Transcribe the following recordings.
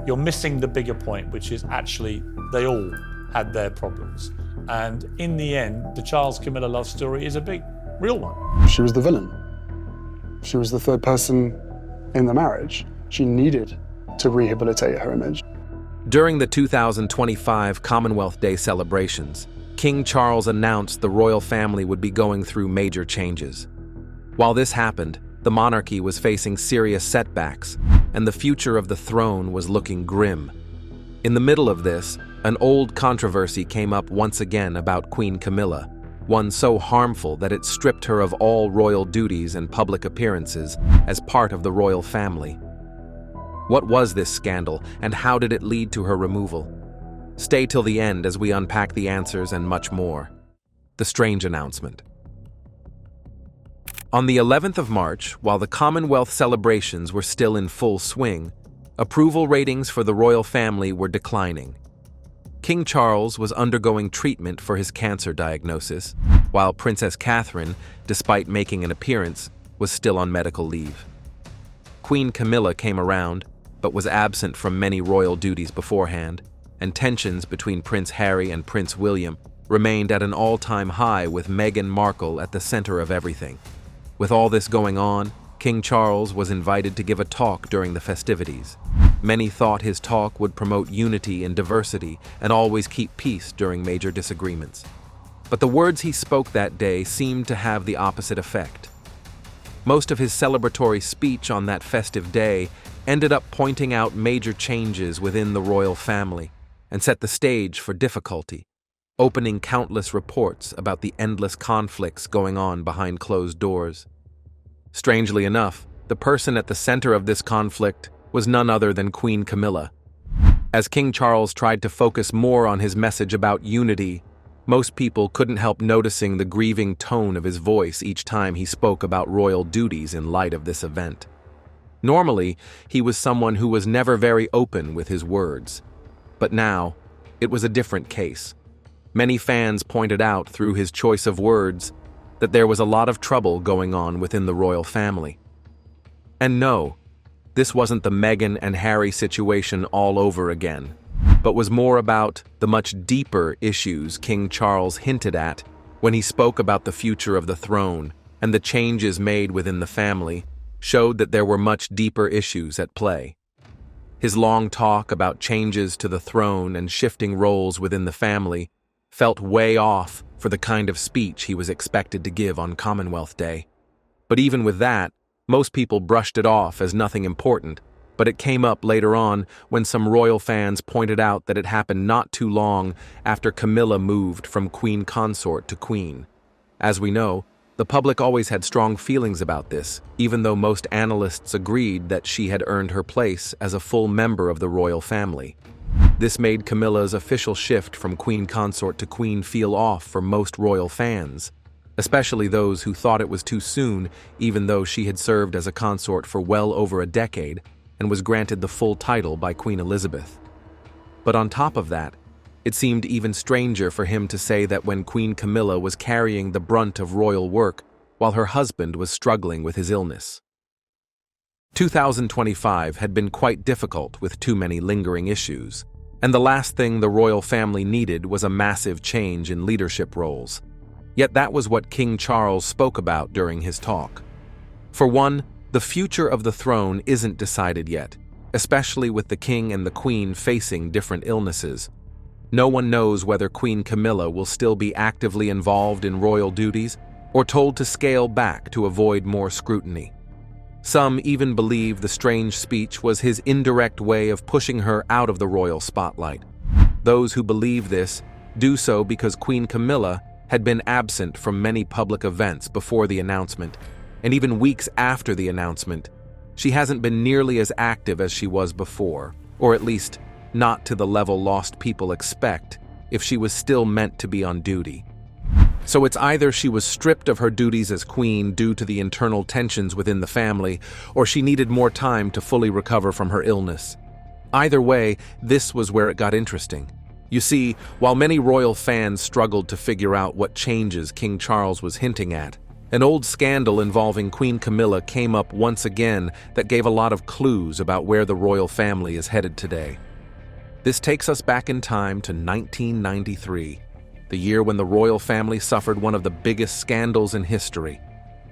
you're missing the bigger point, which is actually they all had their problems. And in the end, the Charles Camilla love story is a big, real one. She was the villain. She was the third person in the marriage. She needed to rehabilitate her image. During the 2025 Commonwealth Day celebrations, King Charles announced the royal family would be going through major changes. While this happened, the monarchy was facing serious setbacks, and the future of the throne was looking grim. In the middle of this, an old controversy came up once again about Queen Camilla, one so harmful that it stripped her of all royal duties and public appearances as part of the royal family. What was this scandal, and how did it lead to her removal? Stay till the end as we unpack the answers and much more. The strange announcement. On the 11th of March, while the Commonwealth celebrations were still in full swing, approval ratings for the royal family were declining. King Charles was undergoing treatment for his cancer diagnosis, while Princess Catherine, despite making an appearance, was still on medical leave. Queen Camilla came around, but was absent from many royal duties beforehand, and tensions between Prince Harry and Prince William remained at an all-time high, with Meghan Markle at the center of everything. With all this going on, King Charles was invited to give a talk during the festivities. Many thought his talk would promote unity and diversity and always keep peace during major disagreements. But the words he spoke that day seemed to have the opposite effect. Most of his celebratory speech on that festive day ended up pointing out major changes within the royal family and set the stage for difficulty, opening countless reports about the endless conflicts going on behind closed doors. Strangely enough, the person at the center of this conflict was none other than Queen Camilla. As King Charles tried to focus more on his message about unity, most people couldn't help noticing the grieving tone of his voice each time he spoke about royal duties in light of this event. Normally, he was someone who was never very open with his words. But now, it was a different case. Many fans pointed out through his choice of words that there was a lot of trouble going on within the royal family. And no, this wasn't the Meghan and Harry situation all over again, but was more about the much deeper issues King Charles hinted at when he spoke about the future of the throne, and the changes made within the family showed that there were much deeper issues at play. His long talk about changes to the throne and shifting roles within the family felt way off for the kind of speech he was expected to give on Commonwealth Day. But even with that, most people brushed it off as nothing important, but it came up later on when some royal fans pointed out that it happened not too long after Camilla moved from queen consort to queen. As we know, the public always had strong feelings about this, even though most analysts agreed that she had earned her place as a full member of the royal family. This made Camilla's official shift from queen consort to queen feel off for most royal fans, especially those who thought it was too soon, even though she had served as a consort for well over a decade and was granted the full title by Queen Elizabeth. But on top of that, it seemed even stranger for him to say that when Queen Camilla was carrying the brunt of royal work while her husband was struggling with his illness. 2025 had been quite difficult with too many lingering issues, and the last thing the royal family needed was a massive change in leadership roles. Yet that was what King Charles spoke about during his talk. For one, the future of the throne isn't decided yet, especially with the king and the queen facing different illnesses. No one knows whether Queen Camilla will still be actively involved in royal duties or told to scale back to avoid more scrutiny. Some even believe the strange speech was his indirect way of pushing her out of the royal spotlight. Those who believe this do so because Queen Camilla had been absent from many public events before the announcement, and even weeks after the announcement, she hasn't been nearly as active as she was before, or at least not to the level lost people expect if she was still meant to be on duty. So it's either she was stripped of her duties as queen due to the internal tensions within the family, or she needed more time to fully recover from her illness. Either way, this was where it got interesting. You see, while many royal fans struggled to figure out what changes King Charles was hinting at, An old scandal involving Queen Camilla came up once again that gave a lot of clues about where the royal family is headed today. This takes us back in time to 1993, the year when the royal family suffered one of the biggest scandals in history.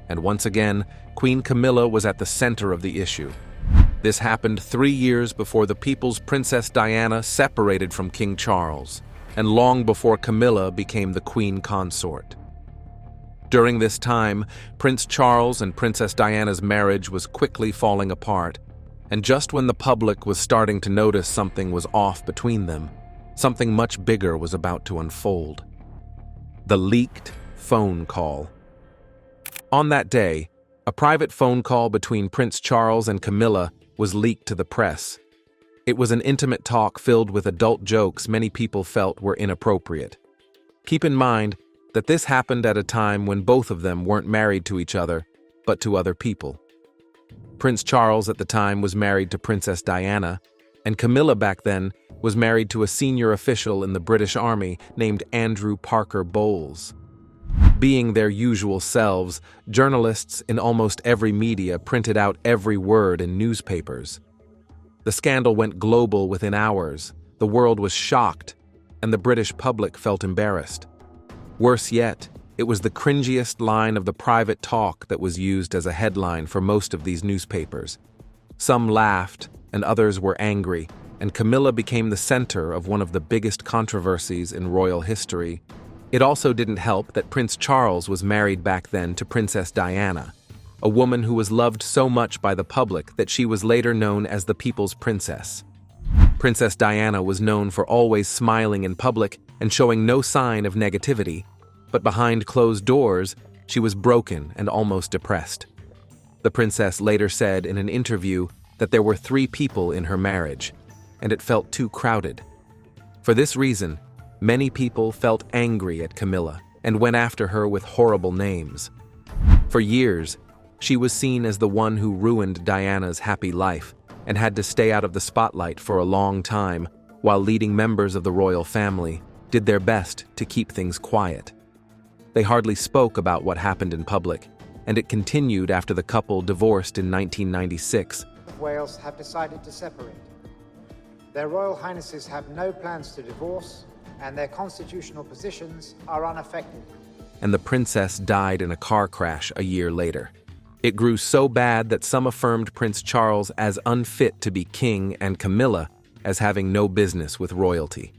And once again, Queen Camilla was at the center of the issue. This happened 3 years before the people's Princess Diana separated from King Charles, and long before Camilla became the queen consort. During this time, Prince Charles and Princess Diana's marriage was quickly falling apart, and just when the public was starting to notice something was off between them, something much bigger was about to unfold. The leaked phone call. On that day, a private phone call between Prince Charles and Camilla was leaked to the press. It was an intimate talk filled with adult jokes many people felt were inappropriate. Keep in mind that this happened at a time when both of them weren't married to each other, but to other people. Prince Charles at the time was married to Princess Diana, and Camilla back then was married to a senior official in the British Army named Andrew Parker Bowles. Being their usual selves, journalists in almost every media printed out every word in newspapers. The scandal went global within hours, the world was shocked, and the British public felt embarrassed. Worse yet, it was the cringiest line of the private talk that was used as a headline for most of these newspapers. Some laughed, and others were angry, and Camilla became the center of one of the biggest controversies in royal history. It also didn't help that Prince Charles was married back then to Princess Diana, a woman who was loved so much by the public that she was later known as the People's Princess. Princess Diana was known for always smiling in public and showing no sign of negativity, but behind closed doors, she was broken and almost depressed. The princess later said in an interview that there were 3 people in her marriage, and it felt too crowded. For this reason, many people felt angry at Camilla and went after her with horrible names. For years, she was seen as the one who ruined Diana's happy life and had to stay out of the spotlight for a long time, while leading members of the royal family did their best to keep things quiet. They hardly spoke about what happened in public, and it continued after the couple divorced in 1996. Wales have decided to separate. Their Royal Highnesses have no plans to divorce, and their constitutional positions are unaffected. And the princess died in a car crash a year later. It grew so bad that some affirmed Prince Charles as unfit to be king and Camilla as having no business with royalty.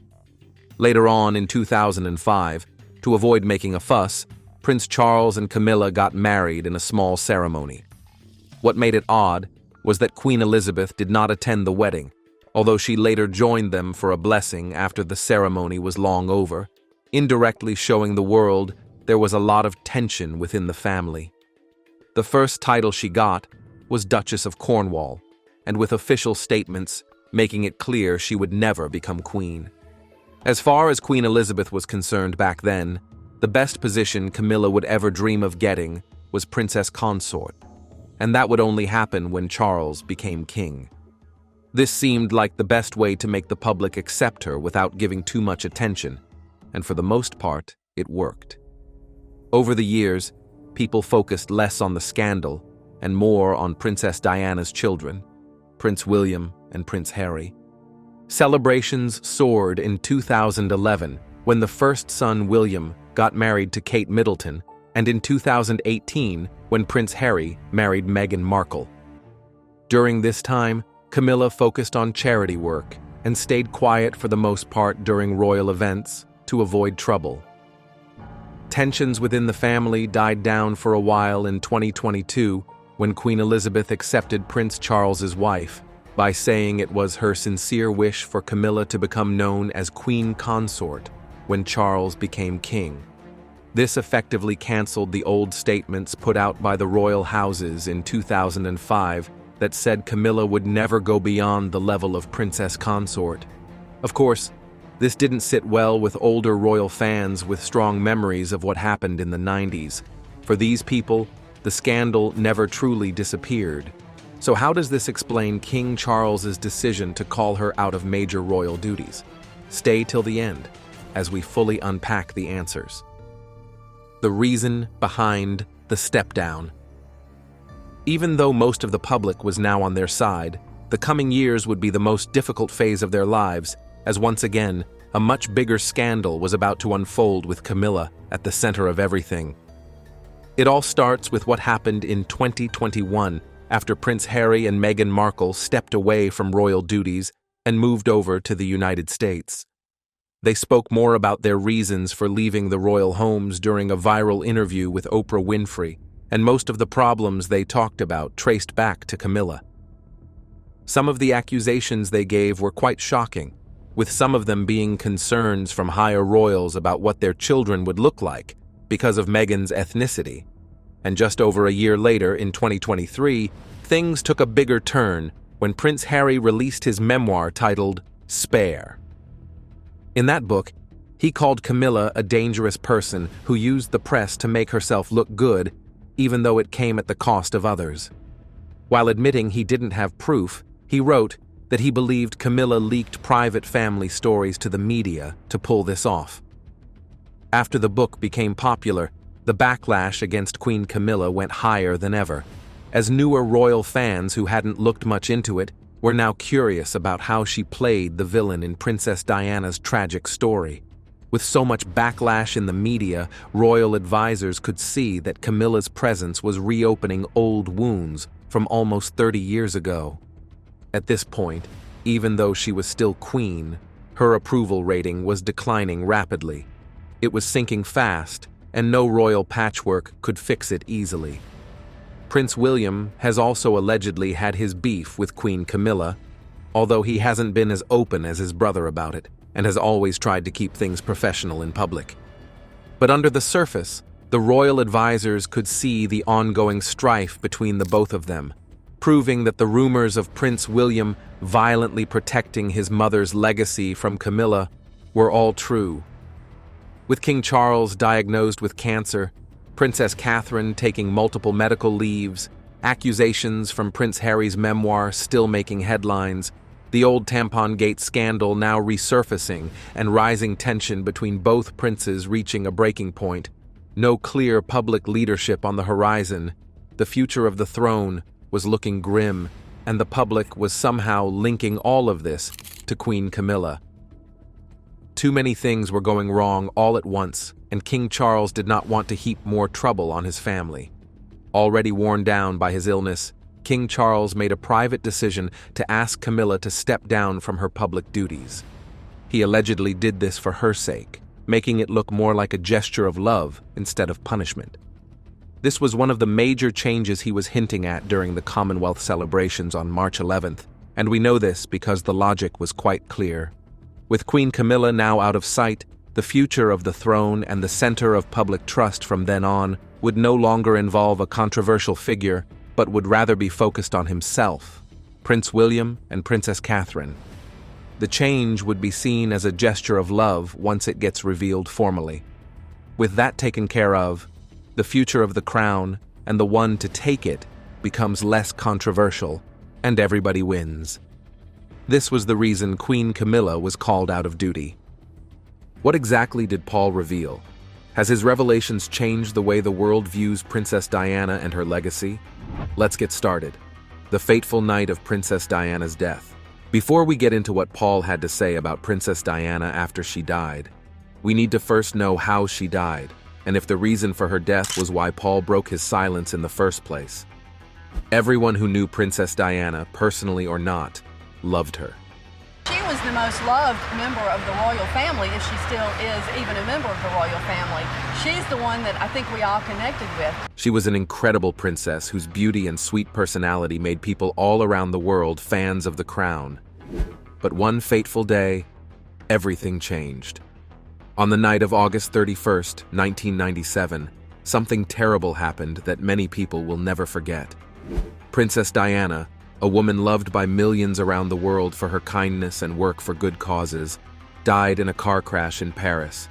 Later on in 2005, to avoid making a fuss, Prince Charles and Camilla got married in a small ceremony. What made it odd was that Queen Elizabeth did not attend the wedding, although she later joined them for a blessing after the ceremony was long over, indirectly showing the world there was a lot of tension within the family. The first title she got was Duchess of Cornwall, and with official statements making it clear she would never become queen. As far as Queen Elizabeth was concerned back then, the best position Camilla would ever dream of getting was Princess Consort, and that would only happen when Charles became king. This seemed like the best way to make the public accept her without giving too much attention, and for the most part, it worked. Over the years, people focused less on the scandal and more on Princess Diana's children, Prince William and Prince Harry. Celebrations soared in 2011 when the first son, William, got married to Kate Middleton, and in 2018 when Prince Harry married Meghan Markle. During this time, Camilla focused on charity work and stayed quiet for the most part during royal events to avoid trouble. Tensions within the family died down for a while in 2022 when Queen Elizabeth accepted Prince Charles's wife by saying it was her sincere wish for Camilla to become known as Queen Consort when Charles became king. This effectively canceled the old statements put out by the royal houses in 2005 that said Camilla would never go beyond the level of Princess Consort. Of course, this didn't sit well with older royal fans with strong memories of what happened in the 90s. For these people, the scandal never truly disappeared. So how does this explain King Charles's decision to call her out of major royal duties? Stay till the end, as we fully unpack the answers. The reason behind the step down. Even though most of the public was now on their side, the coming years would be the most difficult phase of their lives, as once again, a much bigger scandal was about to unfold with Camilla at the center of everything. It all starts with what happened in 2021 after Prince Harry and Meghan Markle stepped away from royal duties and moved over to the United States. They spoke more about their reasons for leaving the royal homes during a viral interview with Oprah Winfrey, and most of the problems they talked about traced back to Camilla. Some of the accusations they gave were quite shocking, with some of them being concerns from higher royals about what their children would look like because of Meghan's ethnicity. And just over a year later, in 2023, things took a bigger turn when Prince Harry released his memoir titled Spare. In that book, he called Camilla a dangerous person who used the press to make herself look good, even though it came at the cost of others. While admitting he didn't have proof, he wrote that he believed Camilla leaked private family stories to the media to pull this off. After the book became popular, the backlash against Queen Camilla went higher than ever, as newer royal fans who hadn't looked much into it were now curious about how she played the villain in Princess Diana's tragic story. With so much backlash in the media, royal advisors could see that Camilla's presence was reopening old wounds from almost 30 years ago. At this point, even though she was still queen, her approval rating was declining rapidly. It was sinking fast, and no royal patchwork could fix it easily. Prince William has also allegedly had his beef with Queen Camilla, although he hasn't been as open as his brother about it, and has always tried to keep things professional in public. But under the surface, the royal advisors could see the ongoing strife between the both of them, proving that the rumors of Prince William violently protecting his mother's legacy from Camilla were all true. With King Charles diagnosed with cancer, Princess Catherine taking multiple medical leaves, accusations from Prince Harry's memoir still making headlines, the old Tampon Gate scandal now resurfacing, and rising tension between both princes reaching a breaking point, no clear public leadership on the horizon, the future of the throne was looking grim, and the public was somehow linking all of this to Queen Camilla. Too many things were going wrong all at once, and King Charles did not want to heap more trouble on his family. Already worn down by his illness, King Charles made a private decision to ask Camilla to step down from her public duties. He allegedly did this for her sake, making it look more like a gesture of love instead of punishment. This was one of the major changes he was hinting at during the Commonwealth celebrations on March 11th, and we know this because the logic was quite clear. With Queen Camilla now out of sight, the future of the throne and the center of public trust from then on would no longer involve a controversial figure, but would rather be focused on himself, Prince William and Princess Catherine. The change would be seen as a gesture of love once it gets revealed formally. With that taken care of, the future of the crown and the one to take it becomes less controversial, and everybody wins. This was the reason Queen Camilla was called out of duty. What exactly did Paul reveal? Has his revelations changed the way the world views Princess Diana and her legacy? Let's get started. The fateful night of Princess Diana's death. Before we get into what Paul had to say about Princess Diana after she died, we need to first know how she died, and if the reason for her death was why Paul broke his silence in the first place. Everyone who knew Princess Diana, personally or not, loved her. She was the most loved member of the royal family, if she still is even a member of the royal family. She's the one that I think we all connected with. She was an incredible princess whose beauty and sweet personality made people all around the world fans of the crown. But one fateful day, everything changed. On the night of August 31st, 1997, something terrible happened that many people will never forget. Princess Diana, a woman loved by millions around the world for her kindness and work for good causes, died in a car crash in Paris.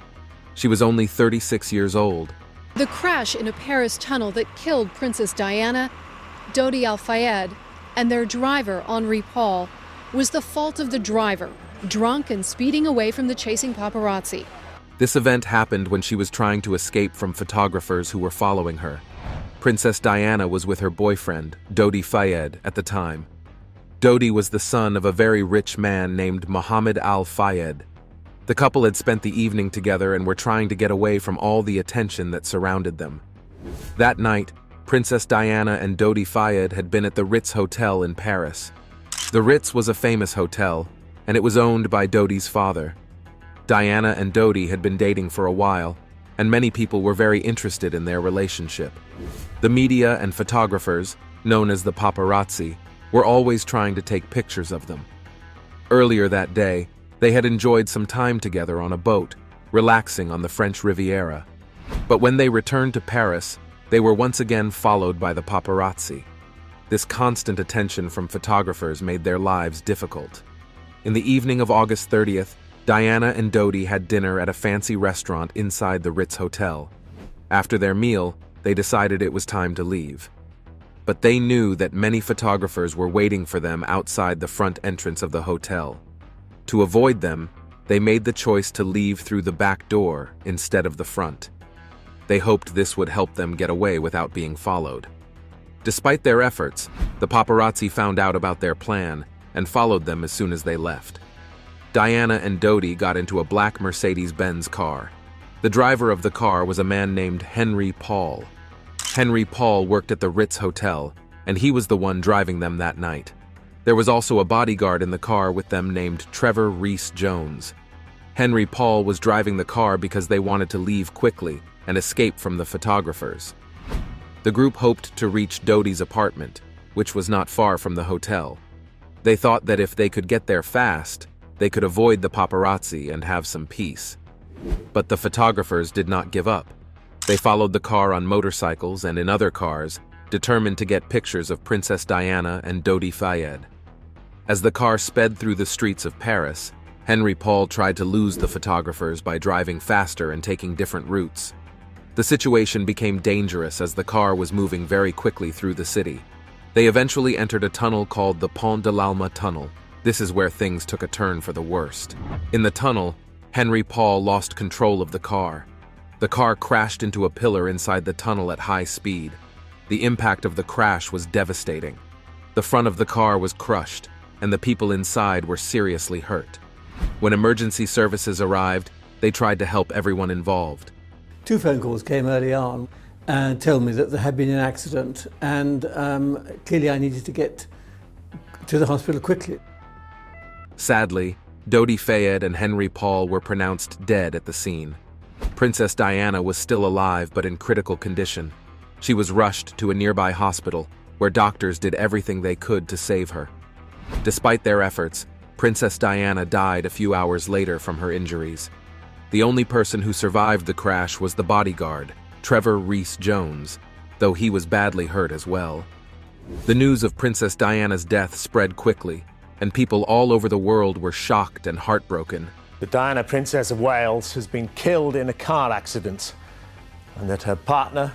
She was only 36 years old. The crash in a Paris tunnel that killed Princess Diana, Dodi Al-Fayed, and their driver, Henri Paul, was the fault of the driver, drunk and speeding away from the chasing paparazzi. This event happened when she was trying to escape from photographers who were following her. Princess Diana was with her boyfriend, Dodi Fayed, at the time. Dodi was the son of a very rich man named Mohammed Al-Fayed. The couple had spent the evening together and were trying to get away from all the attention that surrounded them. That night, Princess Diana and Dodi Fayed had been at the Ritz Hotel in Paris. The Ritz was a famous hotel, and it was owned by Dodi's father. Diana and Dodi had been dating for a while, and many people were very interested in their relationship. The media and photographers, known as the paparazzi, were always trying to take pictures of them. Earlier that day, they had enjoyed some time together on a boat, relaxing on the French Riviera. But when they returned to Paris, they were once again followed by the paparazzi. This constant attention from photographers made their lives difficult. In the evening of August 30th, Diana and Dodi had dinner at a fancy restaurant inside the Ritz Hotel. After their meal, they decided it was time to leave. But they knew that many photographers were waiting for them outside the front entrance of the hotel. To avoid them, they made the choice to leave through the back door instead of the front. They hoped this would help them get away without being followed. Despite their efforts, the paparazzi found out about their plan and followed them as soon as they left. Diana and Dodi got into a black Mercedes-Benz car. The driver of the car was a man named Henry Paul. Henry Paul worked at the Ritz Hotel, and he was the one driving them that night. There was also a bodyguard in the car with them named Trevor Rees-Jones. Henry Paul was driving the car because they wanted to leave quickly and escape from the photographers. The group hoped to reach Dodi's apartment, which was not far from the hotel. They thought that if they could get there fast, they could avoid the paparazzi and have some peace. But the photographers did not give up. They followed the car on motorcycles and in other cars, determined to get pictures of Princess Diana and Dodi Fayed. As the car sped through the streets of Paris, Henry Paul tried to lose the photographers by driving faster and taking different routes. The situation became dangerous as the car was moving very quickly through the city. They eventually entered a tunnel called the Pont de l'Alma Tunnel. This is where things took a turn for the worst. In the tunnel, Henry Paul lost control of the car. The car crashed into a pillar inside the tunnel at high speed. The impact of the crash was devastating. The front of the car was crushed, and the people inside were seriously hurt. When emergency services arrived, they tried to help everyone involved. 2 phone calls came early on and told me that there had been an accident, and clearly I needed to get to the hospital quickly. Sadly, Dodi Fayed and Henry Paul were pronounced dead at the scene. Princess Diana was still alive but in critical condition. She was rushed to a nearby hospital where doctors did everything they could to save her. Despite their efforts, Princess Diana died a few hours later from her injuries. The only person who survived the crash was the bodyguard, Trevor Rees-Jones, though he was badly hurt as well. The news of Princess Diana's death spread quickly, and people all over the world were shocked and heartbroken. The Diana, Princess of Wales, has been killed in a car accident, and that her partner,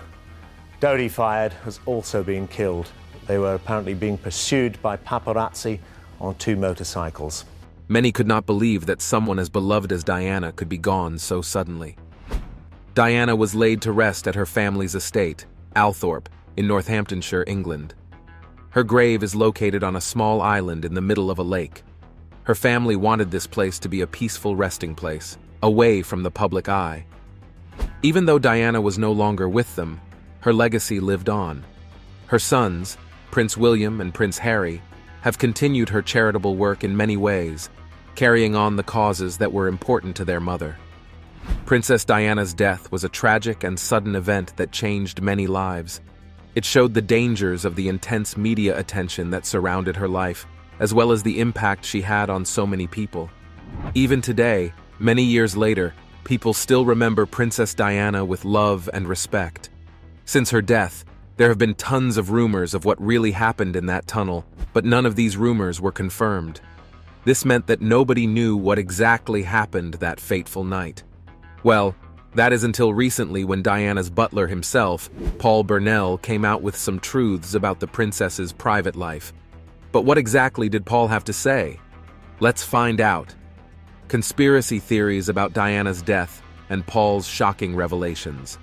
Dodi Fayed, has also been killed. They were apparently being pursued by paparazzi on 2 motorcycles. Many could not believe that someone as beloved as Diana could be gone so suddenly. Diana was laid to rest at her family's estate, Althorpe, in Northamptonshire, England. Her grave is located on a small island in the middle of a lake. Her family wanted this place to be a peaceful resting place, away from the public eye. Even though Diana was no longer with them, her legacy lived on. Her sons, Prince William and Prince Harry, have continued her charitable work in many ways, carrying on the causes that were important to their mother. Princess Diana's death was a tragic and sudden event that changed many lives. It showed the dangers of the intense media attention that surrounded her life, as well as the impact she had on so many people. Even today, many years later, people still remember Princess Diana with love and respect. Since her death, there have been tons of rumors of what really happened in that tunnel, but none of these rumors were confirmed. This meant that nobody knew what exactly happened that fateful night. Well, that is until recently when Diana's butler himself, Paul Burrell, came out with some truths about the princess's private life. But what exactly did Paul have to say? Let's find out. Conspiracy theories about Diana's death and Paul's shocking revelations.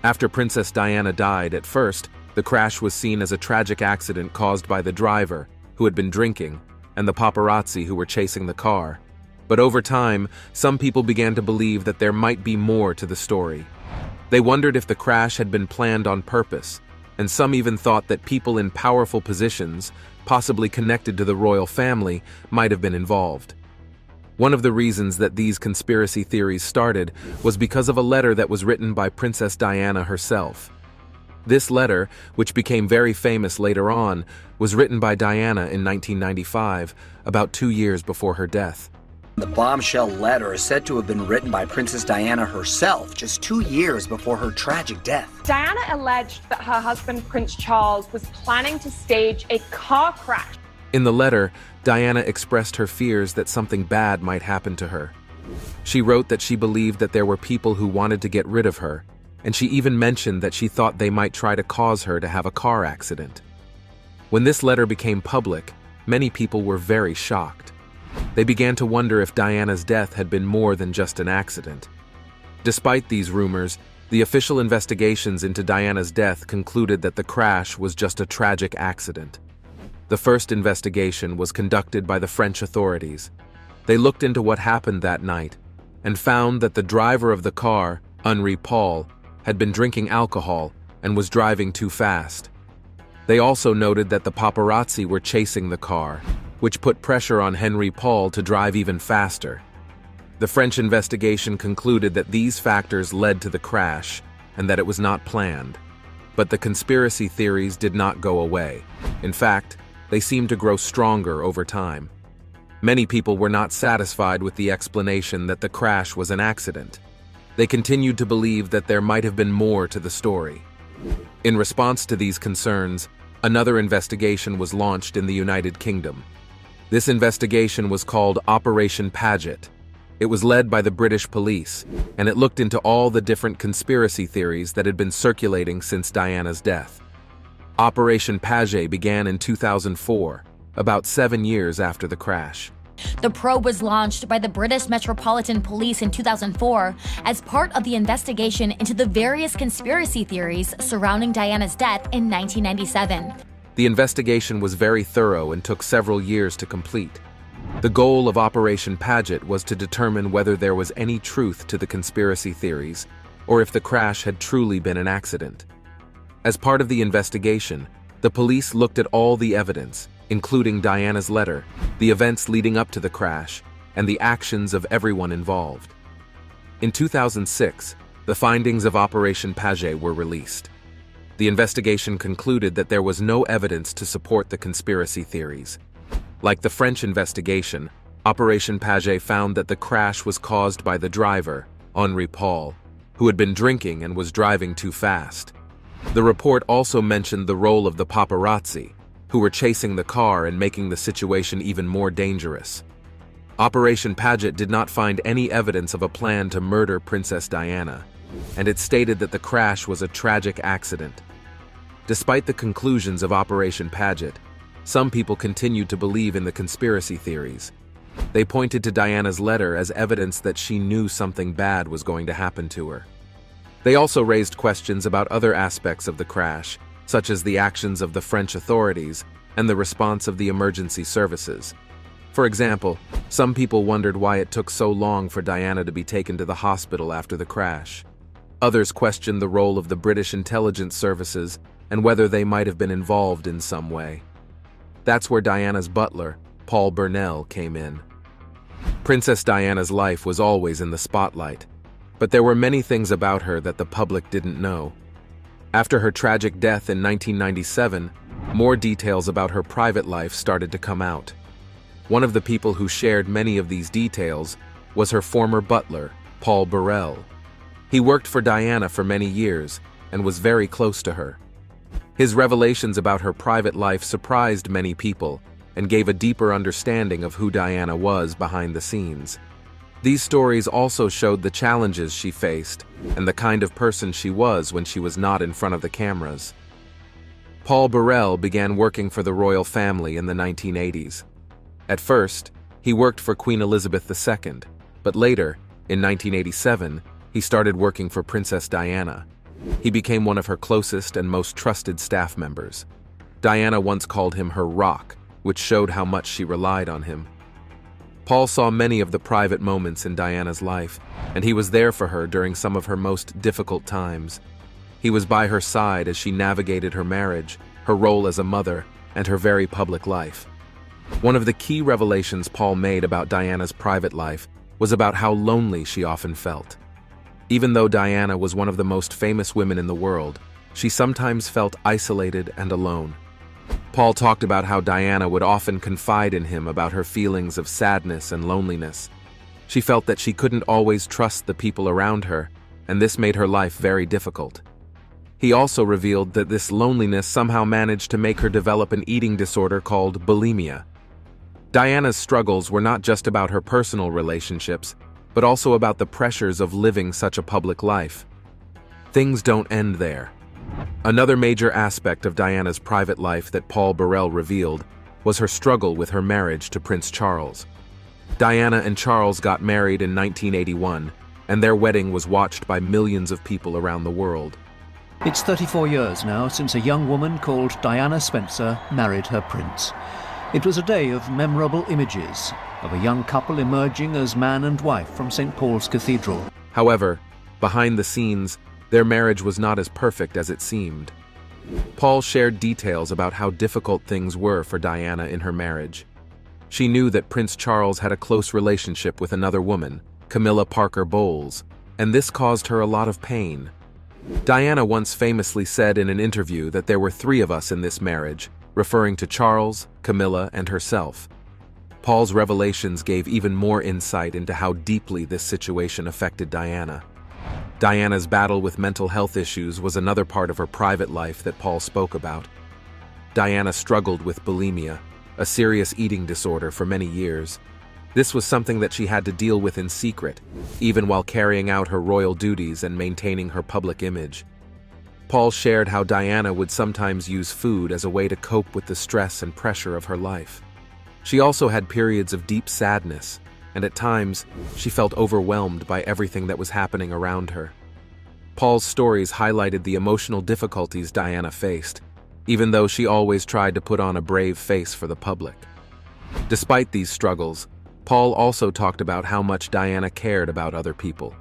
After Princess Diana died, at first, the crash was seen as a tragic accident caused by the driver, who had been drinking, and the paparazzi who were chasing the car. But over time, some people began to believe that there might be more to the story. They wondered if the crash had been planned on purpose, and some even thought that people in powerful positions, possibly connected to the royal family, might have been involved. One of the reasons that these conspiracy theories started was because of a letter that was written by Princess Diana herself. This letter, which became very famous later on, was written by Diana in 1995, about 2 years before her death. The bombshell letter is said to have been written by Princess Diana herself just 2 years before her tragic death. Diana alleged that her husband, Prince Charles, was planning to stage a car crash. In the letter, Diana expressed her fears that something bad might happen to her. She wrote that she believed that there were people who wanted to get rid of her, and she even mentioned that she thought they might try to cause her to have a car accident. When this letter became public, many people were very shocked. They began to wonder if Diana's death had been more than just an accident. Despite these rumors, the official investigations into Diana's death concluded that the crash was just a tragic accident. The first investigation was conducted by the French authorities. They looked into what happened that night and found that the driver of the car, Henri Paul, had been drinking alcohol and was driving too fast. They also noted that the paparazzi were chasing the car, which put pressure on Henri Paul to drive even faster. The French investigation concluded that these factors led to the crash and that it was not planned. But the conspiracy theories did not go away. In fact, they seemed to grow stronger over time. Many people were not satisfied with the explanation that the crash was an accident. They continued to believe that there might have been more to the story. In response to these concerns, another investigation was launched in the United Kingdom. This investigation was called Operation Paget. It was led by the British police, and it looked into all the different conspiracy theories that had been circulating since Diana's death. Operation Paget began in 2004, about 7 years after the crash. The probe was launched by the British Metropolitan Police in 2004 as part of the investigation into the various conspiracy theories surrounding Diana's death in 1997. The investigation was very thorough and took several years to complete. The goal of Operation Paget was to determine whether there was any truth to the conspiracy theories or if the crash had truly been an accident. As part of the investigation, the police looked at all the evidence, including Diana's letter, the events leading up to the crash, and the actions of everyone involved. In 2006, the findings of Operation Paget were released. The investigation concluded that there was no evidence to support the conspiracy theories. Like the French investigation, Operation Paget found that the crash was caused by the driver, Henri Paul, who had been drinking and was driving too fast. The report also mentioned the role of the paparazzi, who were chasing the car and making the situation even more dangerous. Operation Paget did not find any evidence of a plan to murder Princess Diana, and it stated that the crash was a tragic accident. Despite the conclusions of Operation Paget, some people continued to believe in the conspiracy theories. They pointed to Diana's letter as evidence that she knew something bad was going to happen to her. They also raised questions about other aspects of the crash, such as the actions of the French authorities and the response of the emergency services. For example, some people wondered why it took so long for Diana to be taken to the hospital after the crash. Others questioned the role of the British intelligence services and whether they might have been involved in some way. That's where Diana's butler, Paul Burrell, came in. Princess Diana's life was always in the spotlight, but there were many things about her that the public didn't know. After her tragic death in 1997, more details about her private life started to come out. One of the people who shared many of these details was her former butler, Paul Burrell. He worked for Diana for many years and was very close to her. His revelations about her private life surprised many people and gave a deeper understanding of who Diana was behind the scenes. These stories also showed the challenges she faced and the kind of person she was when she was not in front of the cameras. Paul Burrell began working for the royal family in the 1980s. At first, he worked for Queen Elizabeth II, but later, in 1987, he started working for Princess Diana, He became one of her closest and most trusted staff members. Diana once called him her rock, which showed how much she relied on him. Paul saw many of the private moments in Diana's life, and he was there for her during some of her most difficult times. He was by her side as she navigated her marriage, her role as a mother, and her very public life. One of the key revelations Paul made about Diana's private life was about how lonely she often felt. Even though Diana was one of the most famous women in the world, she sometimes felt isolated and alone. Paul talked about how Diana would often confide in him about her feelings of sadness and loneliness. She felt that she couldn't always trust the people around her, and this made her life very difficult. He also revealed that this loneliness somehow managed to make her develop an eating disorder called bulimia. Diana's struggles were not just about her personal relationships, but also about the pressures of living such a public life. Things don't end there. Another major aspect of Diana's private life that Paul Burrell revealed was her struggle with her marriage to Prince Charles. Diana and Charles got married in 1981, and their wedding was watched by millions of people around the world. It's 34 years now since a young woman called Diana Spencer married her prince. It was a day of memorable images, of a young couple emerging as man and wife from St. Paul's Cathedral. However, behind the scenes, their marriage was not as perfect as it seemed. Paul shared details about how difficult things were for Diana in her marriage. She knew that Prince Charles had a close relationship with another woman, Camilla Parker Bowles, and this caused her a lot of pain. Diana once famously said in an interview that there were 3 of us in this marriage, referring to Charles, Camilla, and herself. Paul's revelations gave even more insight into how deeply this situation affected Diana. Diana's battle with mental health issues was another part of her private life that Paul spoke about. Diana struggled with bulimia, a serious eating disorder, for many years. This was something that she had to deal with in secret, even while carrying out her royal duties and maintaining her public image. Paul shared how Diana would sometimes use food as a way to cope with the stress and pressure of her life. She also had periods of deep sadness, and at times, she felt overwhelmed by everything that was happening around her. Paul's stories highlighted the emotional difficulties Diana faced, even though she always tried to put on a brave face for the public. Despite these struggles, Paul also talked about how much Diana cared about other people.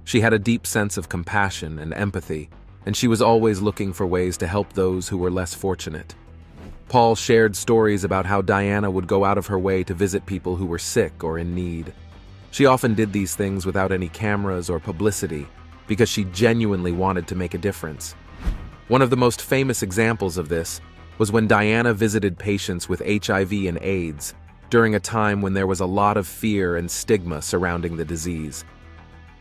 She had a deep sense of compassion and empathy, and she was always looking for ways to help those who were less fortunate. Paul shared stories about how Diana would go out of her way to visit people who were sick or in need. She often did these things without any cameras or publicity because she genuinely wanted to make a difference. One of the most famous examples of this was when Diana visited patients with HIV and AIDS during a time when there was a lot of fear and stigma surrounding the disease.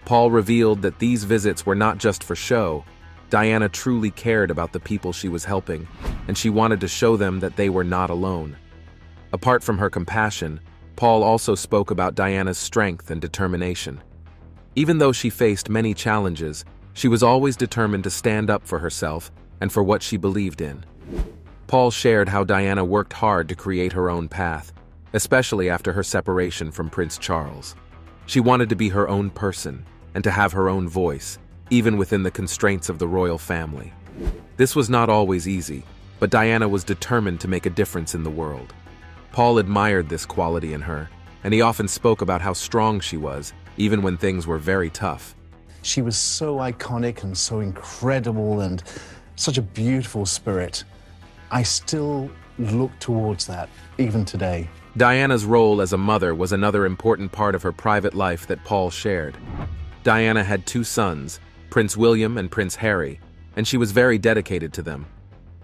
Paul revealed that these visits were not just for show. Diana truly cared about the people she was helping, and she wanted to show them that they were not alone. Apart from her compassion, Paul also spoke about Diana's strength and determination. Even though she faced many challenges, she was always determined to stand up for herself and for what she believed in. Paul shared how Diana worked hard to create her own path, especially after her separation from Prince Charles. She wanted to be her own person and to have her own voice, even within the constraints of the royal family. This was not always easy, but Diana was determined to make a difference in the world. Paul admired this quality in her, and he often spoke about how strong she was, even when things were very tough. She was so iconic and so incredible and such a beautiful spirit. I still look towards that, even today. Diana's role as a mother was another important part of her private life that Paul shared. Diana had 2 sons, Prince William and Prince Harry, and she was very dedicated to them.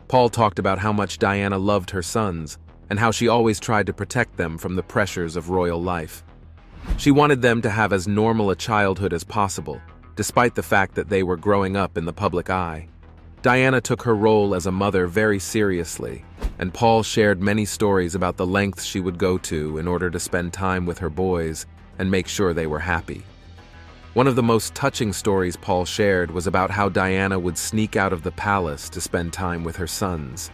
Paul talked about how much Diana loved her sons and how she always tried to protect them from the pressures of royal life. She wanted them to have as normal a childhood as possible, despite the fact that they were growing up in the public eye. Diana took her role as a mother very seriously, and Paul shared many stories about the lengths she would go to in order to spend time with her boys and make sure they were happy. One of the most touching stories Paul shared was about how Diana would sneak out of the palace to spend time with her sons.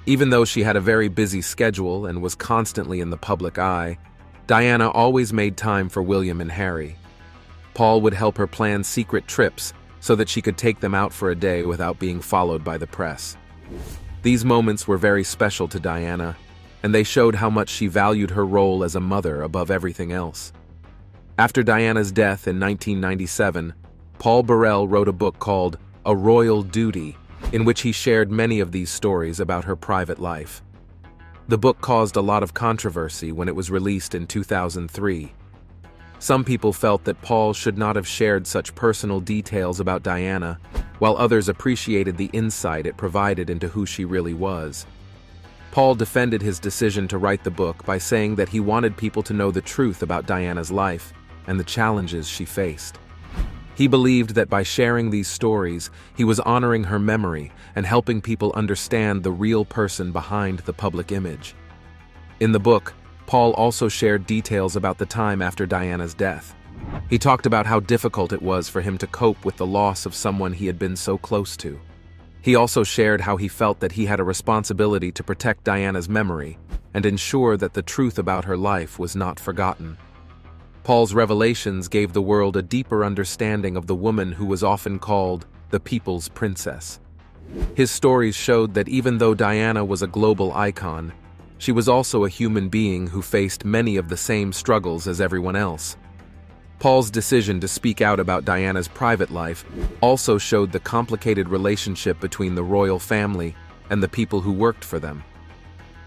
Even though she had a very busy schedule and was constantly in the public eye, Diana always made time for William and Harry. Paul would help her plan secret trips so that she could take them out for a day without being followed by the press. These moments were very special to Diana, and they showed how much she valued her role as a mother above everything else. After Diana's death in 1997, Paul Burrell wrote a book called A Royal Duty, in which he shared many of these stories about her private life. The book caused a lot of controversy when it was released in 2003. Some people felt that Paul should not have shared such personal details about Diana, while others appreciated the insight it provided into who she really was. Paul defended his decision to write the book by saying that he wanted people to know the truth about Diana's life and the challenges she faced. He believed that by sharing these stories, he was honoring her memory and helping people understand the real person behind the public image. In the book, Paul also shared details about the time after Diana's death. He talked about how difficult it was for him to cope with the loss of someone he had been so close to. He also shared how he felt that he had a responsibility to protect Diana's memory and ensure that the truth about her life was not forgotten. Paul's revelations gave the world a deeper understanding of the woman who was often called the People's Princess. His stories showed that even though Diana was a global icon, she was also a human being who faced many of the same struggles as everyone else. Paul's decision to speak out about Diana's private life also showed the complicated relationship between the royal family and the people who worked for them.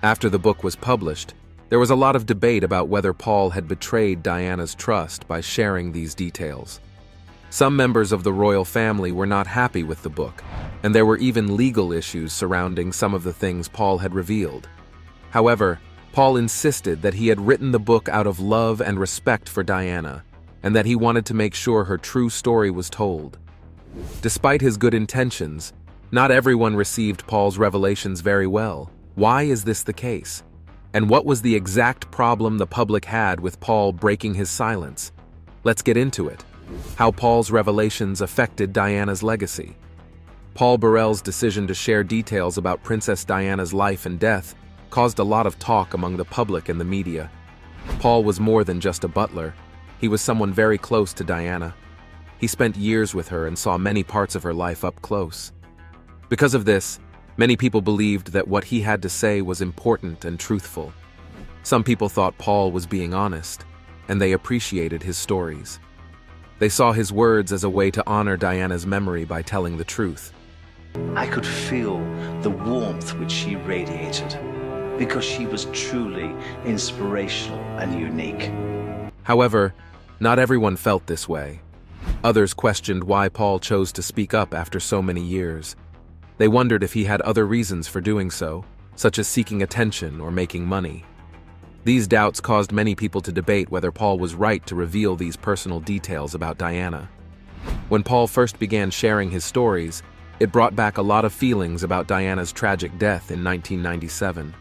After the book was published, there was a lot of debate about whether Paul had betrayed Diana's trust by sharing these details. Some members of the royal family were not happy with the book, and there were even legal issues surrounding some of the things Paul had revealed. However, Paul insisted that he had written the book out of love and respect for Diana, and that he wanted to make sure her true story was told. Despite his good intentions, not everyone received Paul's revelations very well. Why is this the case? And what was the exact problem the public had with Paul breaking his silence? Let's get into it. How Paul's revelations affected Diana's legacy. Paul Burrell's decision to share details about Princess Diana's life and death caused a lot of talk among the public and the media. Paul was more than just a butler. He was someone very close to Diana. He spent years with her and saw many parts of her life up close. Because of this, many people believed that what he had to say was important and truthful. Some people thought Paul was being honest, and they appreciated his stories. They saw his words as a way to honor Diana's memory by telling the truth. I could feel the warmth which she radiated, because she was truly inspirational and unique. However, not everyone felt this way. Others questioned why Paul chose to speak up after so many years. They wondered if he had other reasons for doing so, such as seeking attention or making money. These doubts caused many people to debate whether Paul was right to reveal these personal details about Diana. When Paul first began sharing his stories, it brought back a lot of feelings about Diana's tragic death in 1997.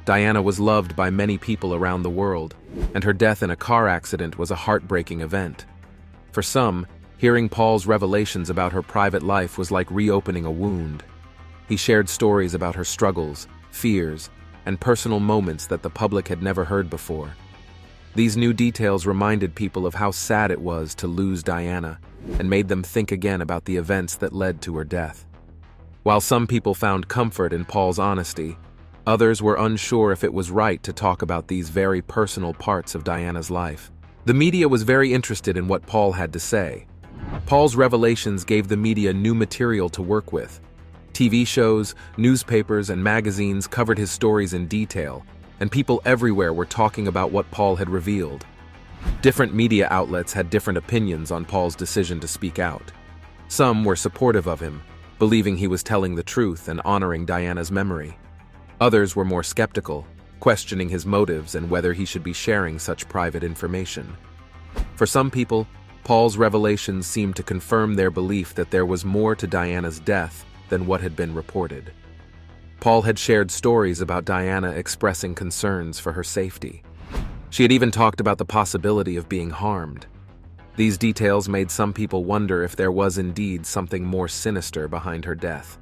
Diana was loved by many people around the world, and her death in a car accident was a heartbreaking event. For some, hearing Paul's revelations about her private life was like reopening a wound. He shared stories about her struggles, fears, and personal moments that the public had never heard before. These new details reminded people of how sad it was to lose Diana and made them think again about the events that led to her death. While some people found comfort in Paul's honesty, others were unsure if it was right to talk about these very personal parts of Diana's life. The media was very interested in what Paul had to say. Paul's revelations gave the media new material to work with. TV shows, newspapers, and magazines covered his stories in detail, and people everywhere were talking about what Paul had revealed. Different media outlets had different opinions on Paul's decision to speak out. Some were supportive of him, believing he was telling the truth and honoring Diana's memory. Others were more skeptical, questioning his motives and whether he should be sharing such private information. For some people, Paul's revelations seemed to confirm their belief that there was more to Diana's death than what had been reported. Paul had shared stories about Diana expressing concerns for her safety. She had even talked about the possibility of being harmed. These details made some people wonder if there was indeed something more sinister behind her death.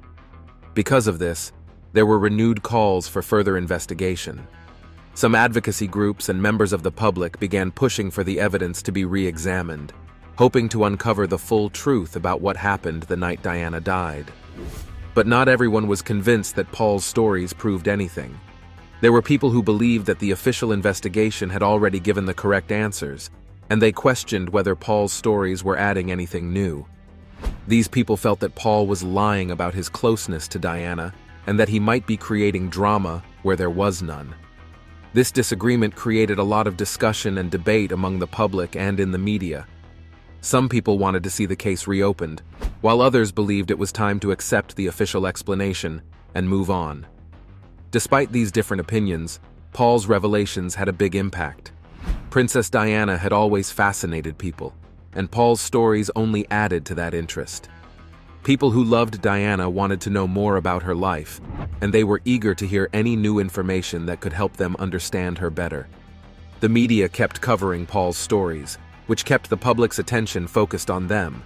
Because of this, there were renewed calls for further investigation. Some advocacy groups and members of the public began pushing for the evidence to be re-examined, hoping to uncover the full truth about what happened the night Diana died. But not everyone was convinced that Paul's stories proved anything. There were people who believed that the official investigation had already given the correct answers, and they questioned whether Paul's stories were adding anything new. These people felt that Paul was lying about his closeness to Diana and that he might be creating drama where there was none. This disagreement created a lot of discussion and debate among the public and in the media. Some people wanted to see the case reopened, while others believed it was time to accept the official explanation and move on. Despite these different opinions, Paul's revelations had a big impact. Princess Diana had always fascinated people, and Paul's stories only added to that interest. People who loved Diana wanted to know more about her life, and they were eager to hear any new information that could help them understand her better. The media kept covering Paul's stories, which kept the public's attention focused on them.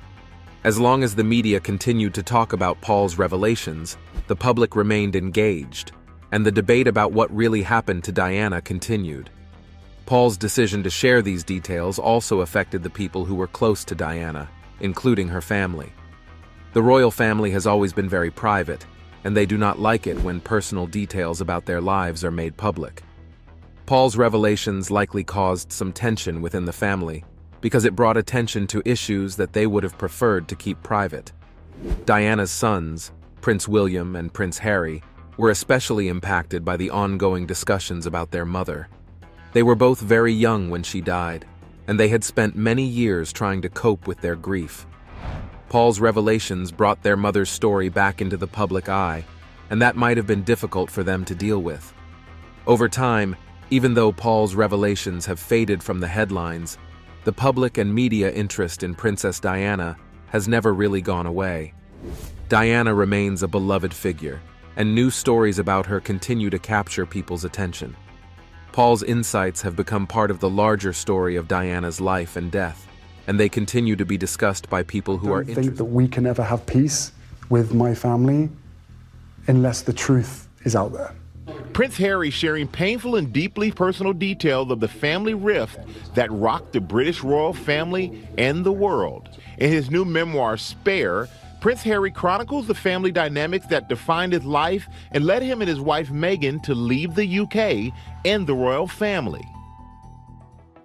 As long as the media continued to talk about Paul's revelations, the public remained engaged, and the debate about what really happened to Diana continued. Paul's decision to share these details also affected the people who were close to Diana, including her family. The royal family has always been very private, and they do not like it when personal details about their lives are made public. Paul's revelations likely caused some tension within the family because it brought attention to issues that they would have preferred to keep private. Diana's sons, Prince William and Prince Harry, were especially impacted by the ongoing discussions about their mother. They were both very young when she died, and they had spent many years trying to cope with their grief. Paul's revelations brought their mother's story back into the public eye, and that might have been difficult for them to deal with. Over time, even though Paul's revelations have faded from the headlines, the public and media interest in Princess Diana has never really gone away. Diana remains a beloved figure, and new stories about her continue to capture people's attention. Paul's insights have become part of the larger story of Diana's life and death, and they continue to be discussed by people who are interested. I don't think that we can ever have peace with my family unless the truth is out there. Prince Harry sharing painful and deeply personal details of the family rift that rocked the British royal family and the world. In his new memoir, Spare, Prince Harry chronicles the family dynamics that defined his life and led him and his wife Meghan to leave the UK and the royal family.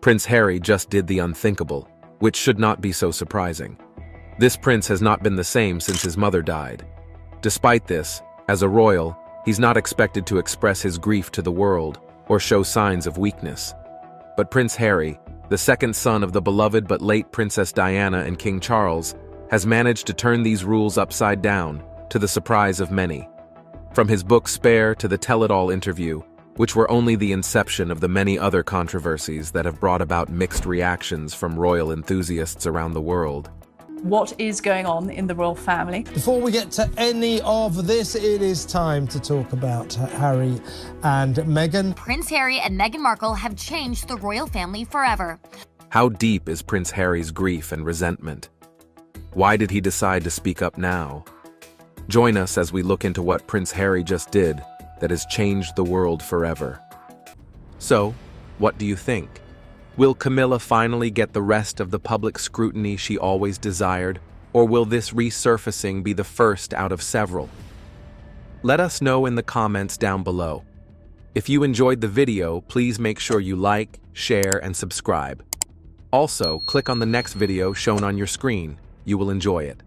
Prince Harry just did the unthinkable, which should not be so surprising. This prince has not been the same since his mother died. Despite this, as a royal, he's not expected to express his grief to the world or show signs of weakness. But Prince Harry, the second son of the beloved but late Princess Diana and King Charles, has managed to turn these rules upside down, to the surprise of many. From his book Spare to the Tell-It-All interview, which were only the inception of the many other controversies that have brought about mixed reactions from royal enthusiasts around the world. What is going on in the royal family? Before we get to any of this, it is time to talk about Harry and Meghan. Prince Harry and Meghan Markle have changed the royal family forever. How deep is Prince Harry's grief and resentment? Why did he decide to speak up now? Join us as we look into what Prince Harry just did that has changed the world forever. So, what do you think? Will Camilla finally get the rest of the public scrutiny she always desired, or will this resurfacing be the first out of several? Let us know in the comments down below. If you enjoyed the video, please make sure you like, share, and subscribe. Also, click on the next video shown on your screen. You will enjoy it.